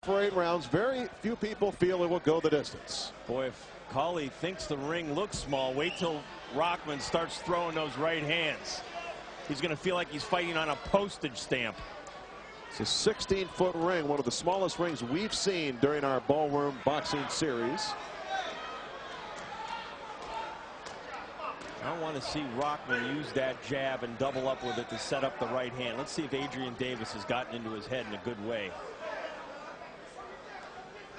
For 8 rounds, very few people feel it will go the distance. Boy, if Crawley thinks the ring looks small, wait till Rahman starts throwing those right hands. He's going to feel like he's fighting on a postage stamp. It's a 16-foot ring, one of the smallest rings we've seen during our ballroom boxing series. I want to see Rahman use that jab and double up with it to set up the right hand. Let's see if Adrian Davis has gotten into his head in a good way.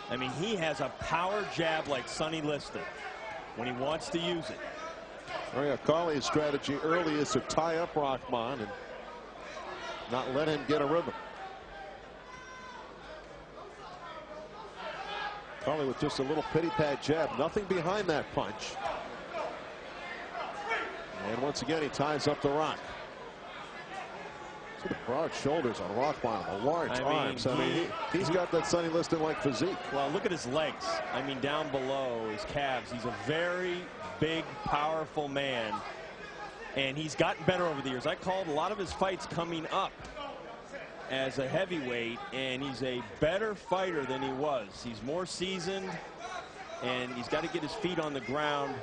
I mean, he has a power jab like Sonny Liston when he wants to use it. Oh yeah, Crawley's strategy early is to tie up Rahman and not let him get a rhythm. Crawley with just a little pity pad jab, nothing behind that punch. And once again, he ties up the rock. See the broad shoulders on Rahman, the large arms. I mean, he's got that Sonny Liston-like physique. Well, look at his legs. I mean, down below his calves. He's a very big, powerful man. And he's gotten better over the years. I called a lot of his fights coming up as a heavyweight, and he's a better fighter than he was. He's more seasoned, and he's got to get his feet on the ground,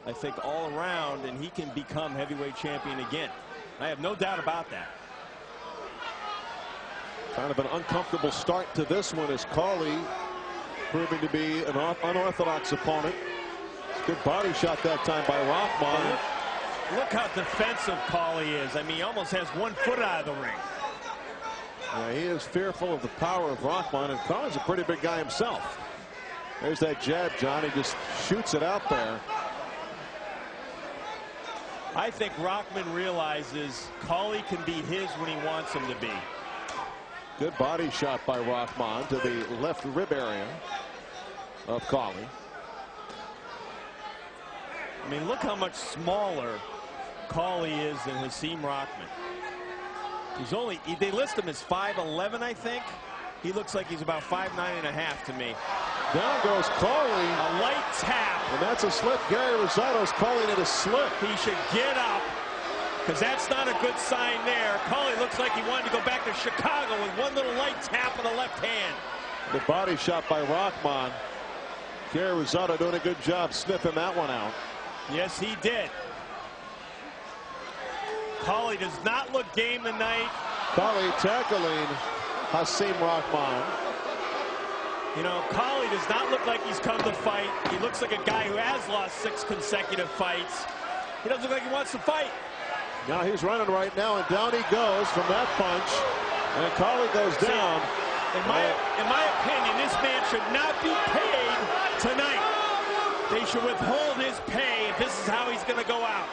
I think, all around, and he can become heavyweight champion again. I have no doubt about that. Kind of an uncomfortable start to this one as Crawley proving to be an unorthodox opponent. Good body shot that time by Rahman. Look how defensive Crawley is. I mean, he almost has 1 foot out of the ring. Yeah, he is fearful of the power of Rahman, and Crawley's a pretty big guy himself. There's that jab, John. He just shoots it out there. I think Rahman realizes Crawley can be his when he wants him to be. Good body shot by Rahman to the left rib area of Crawley. I mean, look how much smaller Crawley is than Hasim Rahman. He's only, they list him as 5'11", I think. He looks like he's about 5'9.5" to me. Down goes Crawley. A light tap. And that's a slip. Gary Rosado's calling it a slip. He should get up, because that's not a good sign there. Crawley looks like he wanted to go back to Chicago with one little light tap of the left hand. The body shot by Rahman. Gary Rosado doing a good job sniffing that one out. Yes, he did. Crawley does not look game tonight. Crawley tackling Hasim Rahman. You know, Crawley does not look like he's come to fight. He looks like a guy who has lost 6 consecutive fights. He doesn't look like he wants to fight. Now he's running right now, and down he goes from that punch. And Crawley goes down. In my opinion, this man should not be paid tonight. They should withhold his pay if this is how he's going to go out.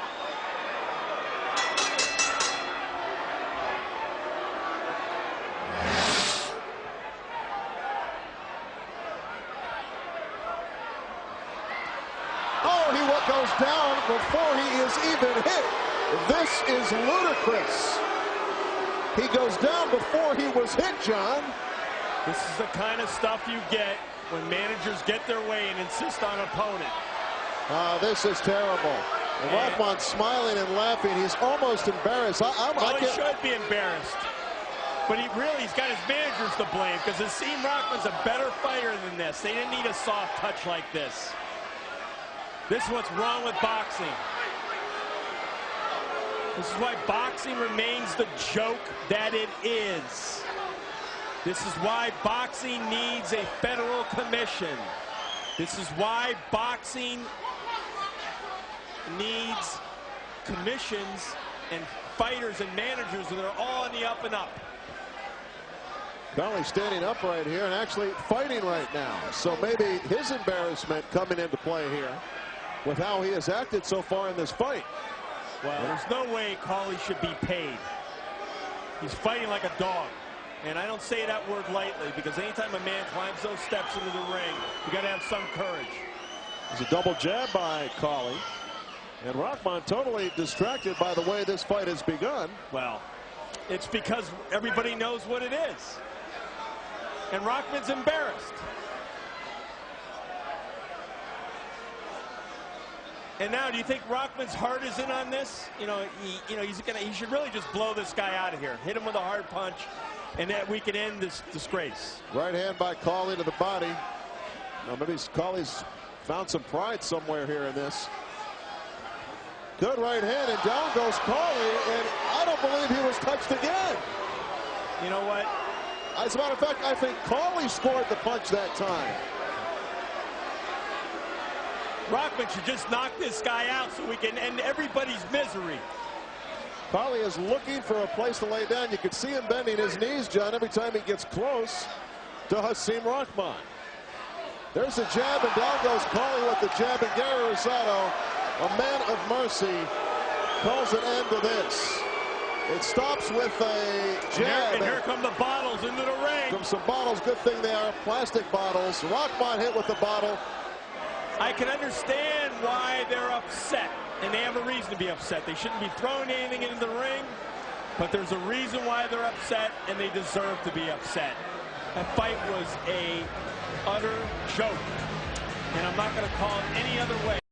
Oh, he goes down before he is even hit. This is ludicrous. He goes down before he was hit, John. This is the kind of stuff you get when managers get their way and insist on opponent. This is terrible. Rahman's smiling and laughing. He's almost embarrassed. He should be embarrassed. But he's got his managers to blame, because Hasim Rahman's a better fighter than this. They didn't need a soft touch like this. This is what's wrong with boxing. This is why boxing remains the joke that it is. This is why boxing needs a federal commission. This is why boxing needs commissions and fighters and managers that are all on the up and up. Crawley standing up right here and actually fighting right now. So maybe his embarrassment coming into play here with how he has acted so far in this fight. Well, there's no way Crawley should be paid. He's fighting like a dog. And I don't say that word lightly, because anytime a man climbs those steps into the ring, you got to have some courage. There's a double jab by Crawley. And Rahman totally distracted by the way this fight has begun. Well, it's because everybody knows what it is. And Rahman's embarrassed. And now, do you think Rahman's heart is in on this? He should really just blow this guy out of here. Hit him with a hard punch and that we can end this disgrace. Right hand by Crawley to the body. Now maybe Crawley's found some pride somewhere here in this. Good right hand, and down goes Crawley, and I don't believe he was touched again. You know what? As a matter of fact, I think Crawley scored the punch that time. Rahman should just knock this guy out so we can end everybody's misery. Crawley is looking for a place to lay down. You can see him bending his knees, John, every time he gets close to Hasim Rahman. There's a jab, and down goes Crawley with the jab, and Gary Rosado, a man of mercy, calls an end to this. It stops with a jab. And here come the bottles into the ring. From some bottles, good thing they are plastic bottles. Rahman hit with the bottle. I can understand why they're upset, and they have a reason to be upset. They shouldn't be throwing anything into the ring, but there's a reason why they're upset, and they deserve to be upset. That fight was a utter joke, and I'm not going to call it any other way.